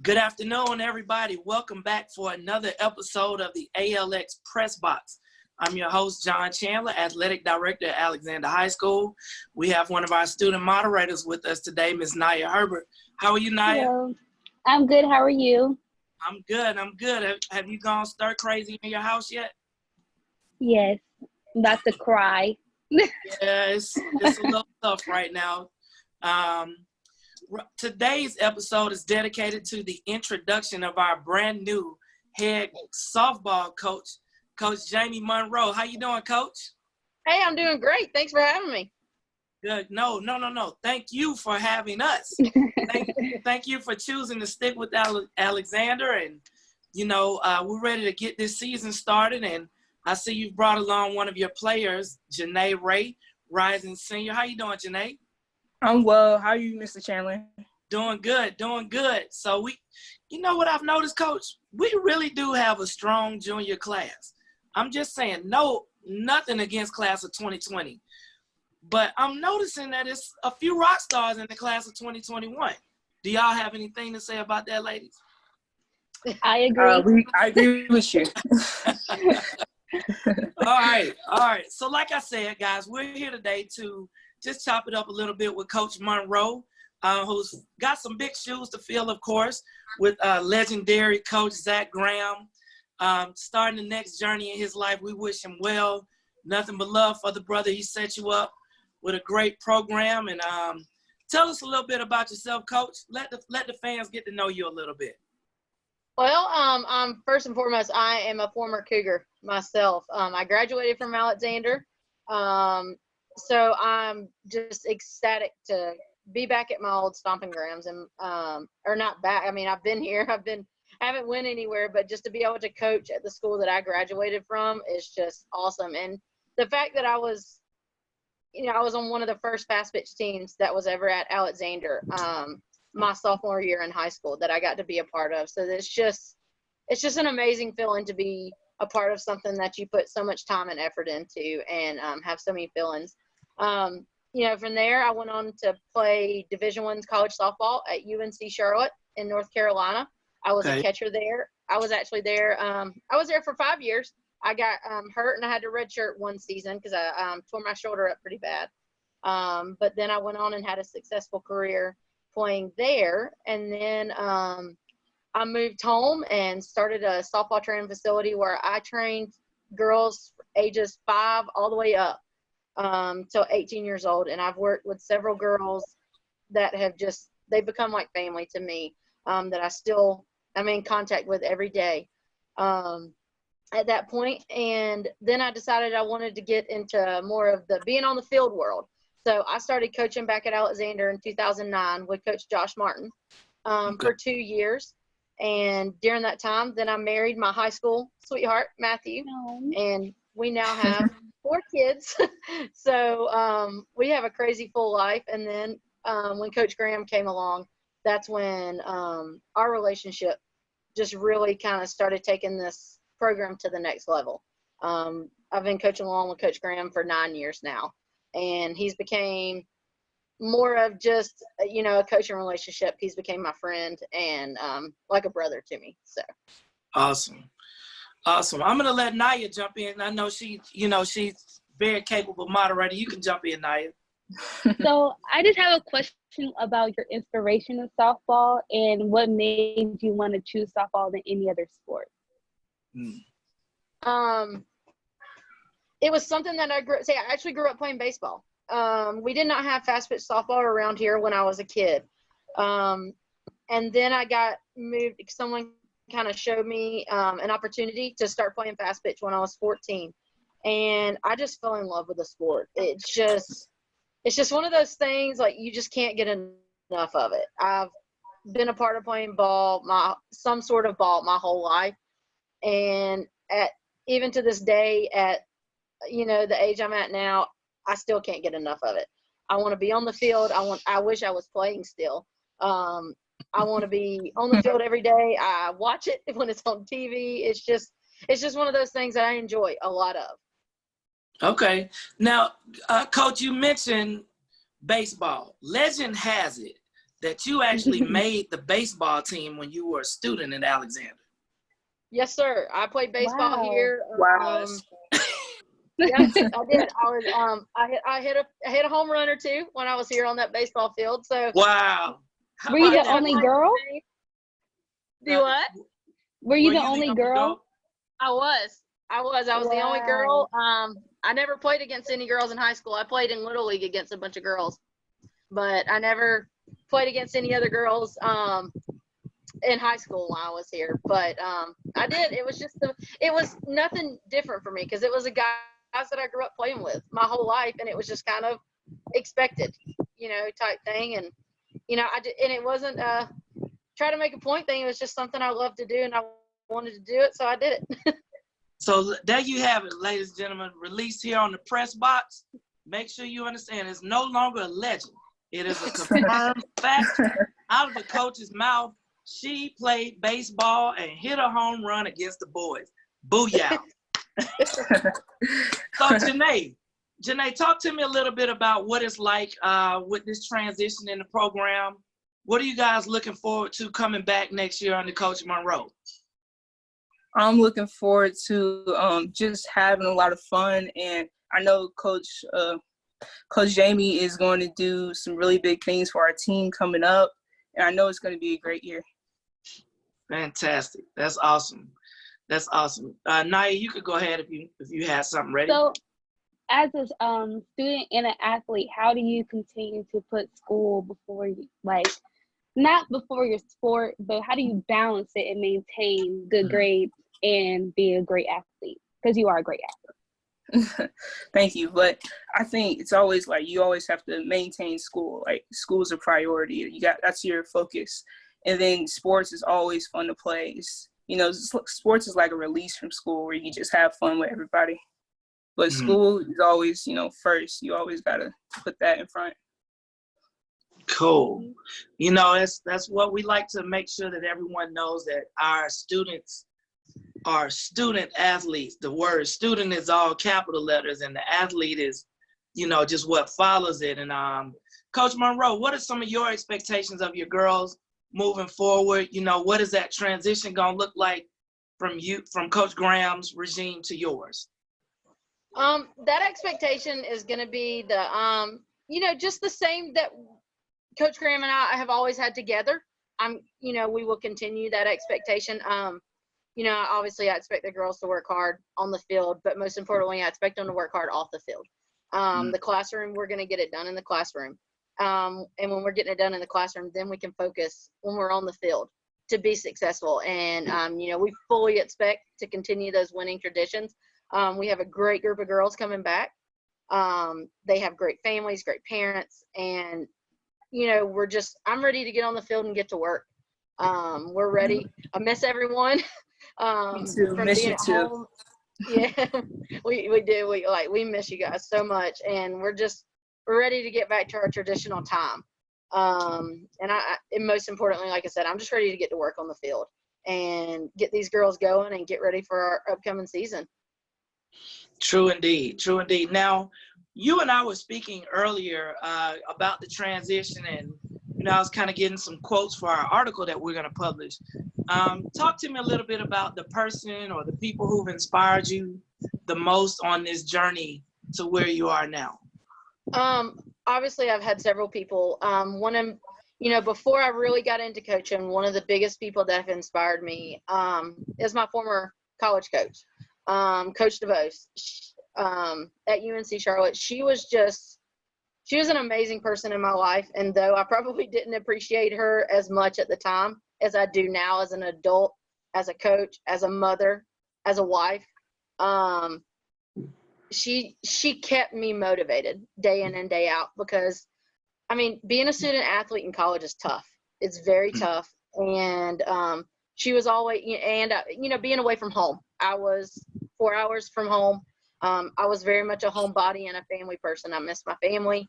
Good afternoon, everybody. Welcome back for another episode of the ALX Press Box. I'm your host, John Chandler, Athletic Director at Alexander High School. We have one of our student moderators with us today, Ms. Naya Herbert. How are you, Naya? Hello. I'm good. How are you? I'm good. Have you gone stir crazy in your house yet? Yes. I'm about to cry. Yeah, it's a little tough right now. Today's episode is dedicated to the introduction of our brand new head softball coach, Coach Jaime Monroe. How you doing, Coach? Hey, I'm doing great. Thanks for having me. Good. No. Thank you for having us. Thank you for choosing to stick with Alexander. And, we're ready to get this season started. And I see you've brought along one of your players, Janae Ray, rising senior. How you doing, Janae? I'm well. How are you, Mr. Chandler? Doing good. So you know what I've noticed, Coach? We really do have a strong junior class. I'm just saying, nothing against class of 2020. But I'm noticing that it's a few rock stars in the class of 2021. Do y'all have anything to say about that, ladies? I agree. I agree with you. All right. So like I said, guys, we're here today to just chop it up a little bit with Coach Monroe, who's got some big shoes to fill, of course, with legendary Coach Zach Graham. Starting the next journey in his life, we wish him well. Nothing but love for the brother. He set you up with a great program. And tell us a little bit about yourself, Coach. Let the fans get to know you a little bit. Well, I'm first and foremost, I am a former Cougar myself. I graduated from Alexander. So I'm just ecstatic to be back at my old stomping grounds and, or not back. I mean, I've been here, haven't went anywhere, but just to be able to coach at the school that I graduated from is just awesome. And the fact that I was on one of the first fast pitch teams that was ever at Alexander, my sophomore year in high school that I got to be a part of. So it's just an amazing feeling to be a part of something that you put so much time and effort into and have so many feelings. From there, I went on to play Division I college softball at UNC Charlotte in North Carolina. I was a catcher there. I was actually there. I was there for 5 years. I got hurt and I had to redshirt one season because I tore my shoulder up pretty bad. But then I went on and had a successful career playing there. And then I moved home and started a softball training facility where I trained girls ages 5 all the way up till 18 years old. And I've worked with several girls that they've become like family to me, that I'm in contact with every day at that point. And then I decided I wanted to get into more of the being on the field world. So I started coaching back at Alexander in 2009 with Coach Josh Martin for 2 years. And during that time, then I married my high school sweetheart, Matthew, and we now have 4 kids. So we have a crazy full life. And then when Coach Graham came along, that's when our relationship just really kind of started taking this program to the next level. I've been coaching along with Coach Graham for 9 years now, and he's became more of just, a coaching relationship. He's became my friend and like a brother to me. So Awesome. I'm gonna let Naya jump in. I know she's very capable moderator. You can jump in, Naya. So I just have a question about your inspiration in softball and what made you want to choose softball than any other sport. It was something that I actually grew up playing baseball. We did not have fast pitch softball around here when I was a kid. And then I got moved. Someone kind of showed me an opportunity to start playing fast pitch when I was 14. And I just fell in love with the sport. It's just one of those things, like, you just can't get enough of it. I've been a part of playing some sort of ball my whole life. And even to this day, at, the age I'm at now, I still can't get enough of it. I want to be on the field. I wish I was playing still. I want to be on the field every day. I watch it when it's on TV. It's just one of those things that I enjoy a lot of. Okay. Now, Coach, you mentioned baseball. Legend has it that you actually made the baseball team when you were a student at Alexander. Yes, sir. I played baseball Wow. here. Wow. Yes, I did. I was I hit a home run or two when I was here on that baseball field. So Wow. How Were you about the that? only girl? Do what? Were you Were the only girl? I was the only girl. I never played against any girls in high school. I played in Little League against a bunch of girls, but I never played against any other girls in high school while I was here. But I did. It was just it was nothing different for me because it was a guys that I grew up playing with my whole life, and it was just kind of expected, type thing. And I did, and it wasn't try to make a point thing. It was just something I loved to do, and I wanted to do it, so I did it. So there you have it, ladies and gentlemen, released here on the press box. Make sure you understand it's no longer a legend. It is a confirmed fact out of the coach's mouth. She played baseball and hit a home run against the boys. Booyah. So Janae, talk to me a little bit about what it's like with this transition in the program. What are you guys looking forward to coming back next year under Coach Monroe? I'm looking forward to just having a lot of fun, and I know Coach Jaime is going to do some really big things for our team coming up, and I know it's going to be a great year. Fantastic. That's awesome. That's awesome. Naya, you could go ahead if you had something ready. So, as a student and an athlete, how do you continue to put school before you, not before your sport, but how do you balance it and maintain good grades and be a great athlete? Because you are a great athlete. Thank you. But I think it's always you always have to maintain school. School is a priority. That's your focus. And then sports is always fun to play. Sports is like a release from school where you just have fun with everybody. But school is always, first. You always got to put that in front. Cool. That's what we like to make sure that everyone knows, that our students are student athletes. The word student is all capital letters, and the athlete is, just what follows it. And Coach Monroe, what are some of your expectations of your girls moving forward? What is that transition going to look like from Coach Graham's regime to yours? That expectation is going to be just the same that Coach Graham and I have always had together. We will continue that expectation. Obviously I expect the girls to work hard on the field, but most importantly, I expect them to work hard off the field. The classroom, we're going to get it done in the classroom. And when we're getting it done in the classroom, then we can focus when we're on the field to be successful. And, we fully expect to continue those winning traditions. We have a great group of girls coming back. They have great families, great parents, and I'm ready to get on the field and get to work. We're ready. I miss everyone. Me too. From Miss being you at too. home. Yeah, we do. We miss you guys so much, and we're ready to get back to our traditional time. And most importantly, like I said, I'm just ready to get to work on the field and get these girls going and get ready for our upcoming season. True indeed. True indeed. Now, you and I were speaking earlier about the transition, and I was kind of getting some quotes for our article that we're going to publish. Talk to me a little bit about the person or the people who've inspired you the most on this journey to where you are now. Obviously, I've had several people. Before I really got into coaching, one of the biggest people that have inspired me is my former college coach, Coach DeVos, at UNC Charlotte. She was an amazing person in my life, and though I probably didn't appreciate her as much at the time as I do now as an adult, as a coach, as a mother, as a wife, she kept me motivated day in and day out, because being a student athlete in college is tough. It's very tough. And she was always, and being away from home, I was 4 hours from home. I was very much a homebody and a family person. I miss my family.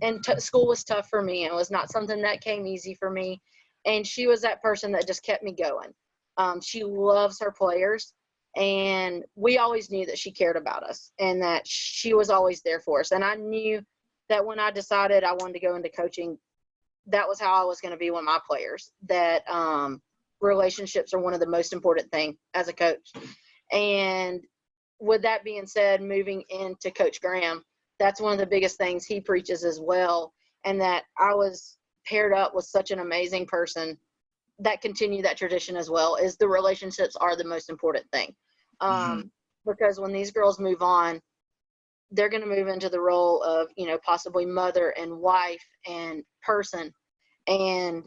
And school was tough for me. It was not something that came easy for me. And she was that person that just kept me going. She loves her players. And we always knew that she cared about us and that she was always there for us. And I knew that when I decided I wanted to go into coaching, that was how I was going to be with my players, that relationships are one of the most important things as a coach. And with that being said, moving into Coach Graham, that's one of the biggest things he preaches as well. And that I was paired up with such an amazing person that continue that tradition as well, is the relationships are the most important thing. Because when these girls move on, they're going to move into the role of, you know, possibly mother and wife and person. And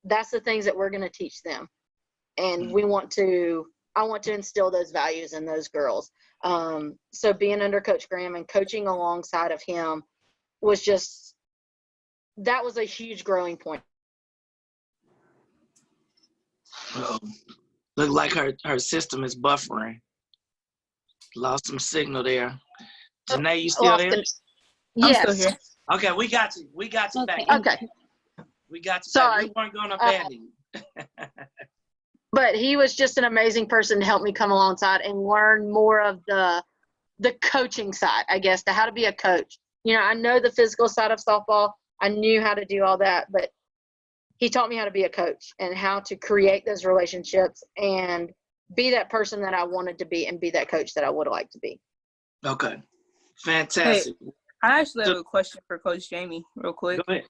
that's the things that we're going to teach them. And I want to instill those values in those girls. So being under Coach Graham and coaching alongside of him was just, that was a huge growing point. Look like her system is buffering. Lost some signal there. Janae, you still there? Yes. I'm still here. Okay, we got you. We got you back. Okay. We got you Sorry. back. We weren't going to abandon you. But he was just an amazing person to help me come alongside and learn more of the coaching side, I guess, to how to be a coach. You know, I know the physical side of softball. I knew how to do all that, but he taught me how to be a coach and how to create those relationships and be that person that I wanted to be and be that coach that I would like to be. Okay. Fantastic. Hey, I actually have a question for Coach Jaime real quick. Go ahead.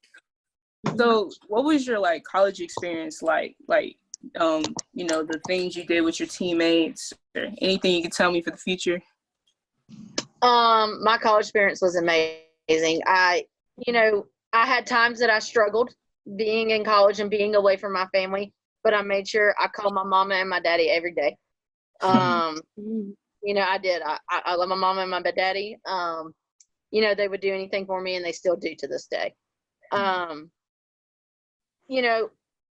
So what was your like college experience like? You know, the things you did with your teammates, or anything you can tell me for the future? My college experience was amazing. I had times that I struggled being in college and being away from my family, but I made sure I called my mama and my daddy every day. You know, I did. I love my mama and my daddy. You know, they would do anything for me, and they still do to this day. You know,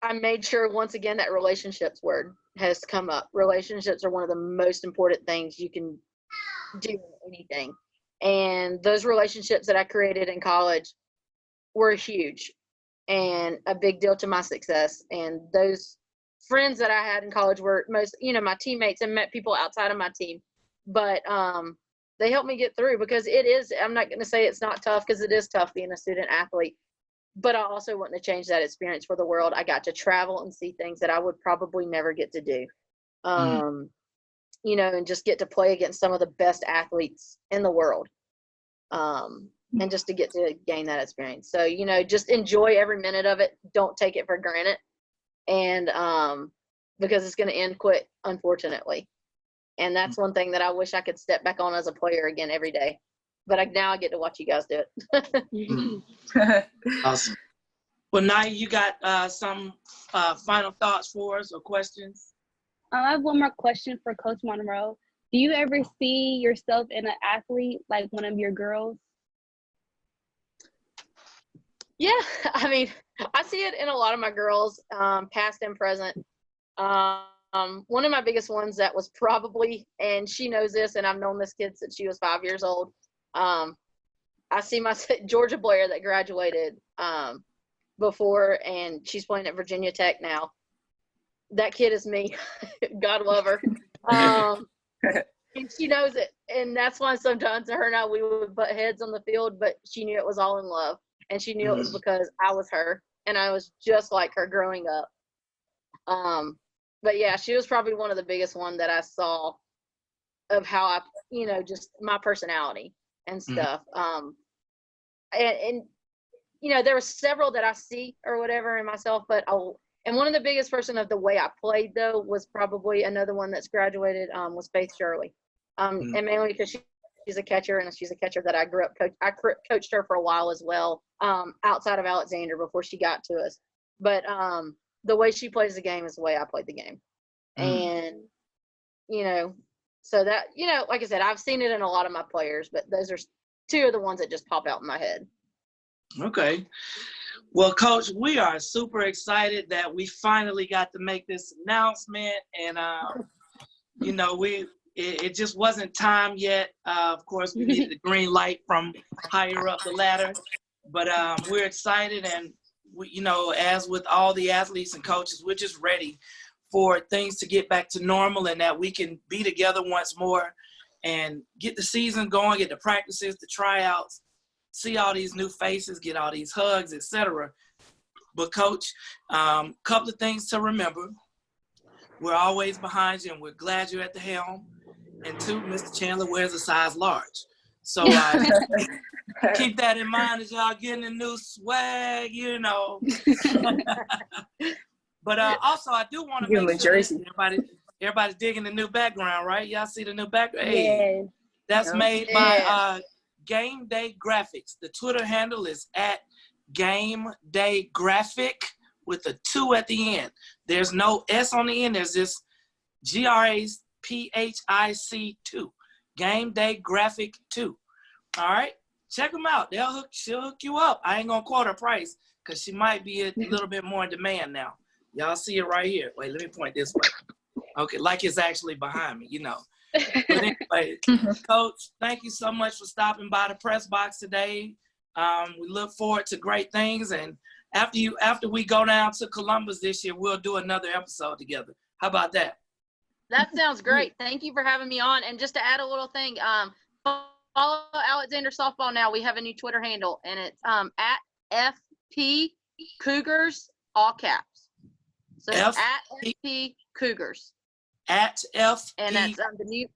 I made sure, once again, that relationships word has come up. Relationships are one of the most important things you can do in anything. And those relationships that I created in college were huge and a big deal to my success. And those friends that I had in college were most, you know, my teammates, and met people outside of my team. But they helped me get through, because it is, I'm not going to say it's not tough, because it is tough being a student athlete. But I also wouldn't have changed that experience for the world. I got to travel and see things that I would probably never get to do. You know, and just get to play against some of the best athletes in the world. And just to get to gain that experience. So, you know, just enjoy every minute of it. Don't take it for granted. And because it's going to end quick, unfortunately. And that's one thing that I wish I could step back on as a player again every day. But now I get to watch you guys do it. Awesome. Well, Naya, you got some final thoughts for us or questions? I have one more question for Coach Monroe. Do you ever see yourself in an athlete, like one of your girls? Yeah, I mean, I see it in a lot of my girls, past and present. One of my biggest ones that was probably, and she knows this, and I've known this kid since she was 5 years old. I see my Georgia Blair that graduated before, and she's playing at Virginia Tech now. That kid is me. God love her. And she knows it. And that's why sometimes her and I, we would butt heads on the field, but she knew it was all in love. And she knew it was because I was her, and I was just like her growing up. But yeah, she was probably one of the biggest one that I saw of how I, you know, just my personality and stuff. And you know, there were several that I see or whatever in myself, but and one of the biggest person of the way I played, though, was probably another one that's graduated, was Faith Shirley. And mainly because she's a catcher, and she's a catcher that I grew up I coached her for a while as well, outside of Alexander before she got to us. But the way she plays the game is the way I played the game. And, you know, so that, you know, like I said, I've seen it in a lot of my players, but those are two of the ones that just pop out in my head. Okay. Well, Coach, we are super excited that we finally got to make this announcement. And, you know, it just wasn't time yet. Of course, we needed the green light from higher up the ladder. But we're excited. And, we, you know, as with all the athletes and coaches, we're just ready for things to get back to normal, and that we can be together once more and get the season going, get the practices, the tryouts, see all these new faces, get all these hugs, etc. But Coach, couple of things to remember. We're always behind you, and we're glad you're at the helm. And 2, Mr. Chandler wears a size large. So keep that in mind as y'all getting the new swag, you know. But also, I do want to make sure that everybody's digging the new background, right? Y'all see the new background? Hey, Yes. that's made by Game Day Graphics. The Twitter handle is at Game Day Graphic with a 2 at the end. There's no S on the end. There's just GRAPHIC 2. Game Day Graphic 2. All right, check them out. She'll hook you up. I ain't gonna quote her price because she might be a little bit more in demand now. Y'all see it right here. Wait, let me point this way. Okay, like it's actually behind me, you know. But anyway, Coach, thank you so much for stopping by the press box today. We look forward to great things, and after we go down to Columbus this year, we'll do another episode together. How about that? That sounds great. Thank you for having me on. And just to add a little thing, follow Alexander Softball now. We have a new Twitter handle, and it's at FP Cougars, all caps. So it's at FP Cougars. At FP. And that's the new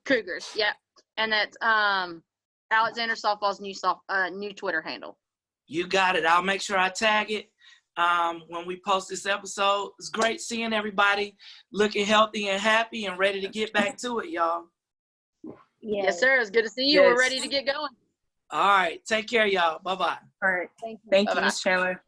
Cougars. Yep. And that's Alexander Softball's new Twitter handle. You got it. I'll make sure I tag it when we post this episode. It's great seeing everybody looking healthy and happy and ready to get back to it, y'all. Yes, sir. It's good to see you. Yes. We're ready to get going. All right. Take care, y'all. Bye-bye. All right. Thank you. Thank you, Ms. Chandler.